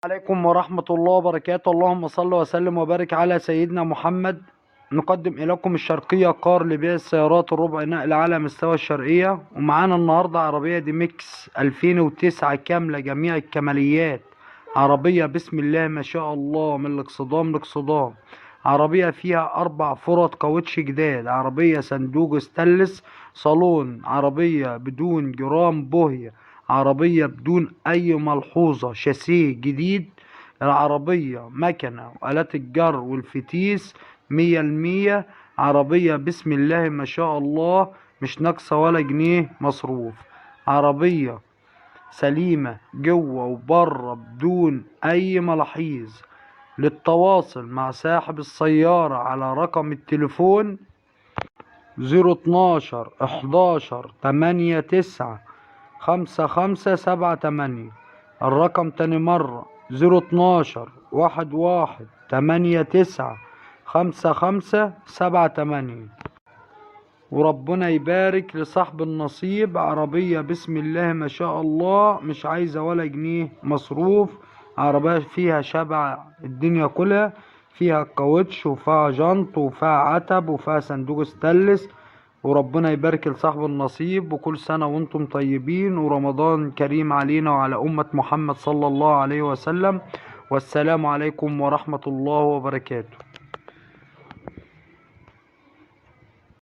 عليكم ورحمة الله وبركاته. اللهم صل وسلم وبارك على سيدنا محمد. نقدم إليكم الشرقية كار لبيع السيارات الربع نقل على مستوى الشرقية، ومعانا النهاردة عربية دي ميكس 2009 كاملة جميع الكماليات. عربية بسم الله ما شاء الله من الاكسدام لاكسدام. عربية فيها 4 فرط كاوتش جداد، عربية صندوق ستانلس، صالون، عربية بدون جرام بوهية، عربية بدون أي ملحوظة، شاسيه جديد. العربية مكنة وآلات الجر والفتيس 100%. عربية بسم الله ما شاء الله مش ناقصة ولا جنيه مصروف. عربية سليمة جوه وبره بدون أي ملاحظ. للتواصل مع صاحب السيارة على رقم التليفون 012 11 89 55 78. الرقم تاني مرة 012 11 89 55 78. وربنا يبارك لصاحب النصيب. عربية بسم الله ما شاء الله مش عايزة ولا جنيه مصروف. عربية فيها شبع الدنيا كلها، فيها كاوتش وفيها جنط وفيها عتب وفيها صندوق ستانلس. وربنا يبارك لصاحب النصيب، وكل سنة وانتم طيبين، ورمضان كريم علينا وعلى أمة محمد صلى الله عليه وسلم. والسلام عليكم ورحمة الله وبركاته.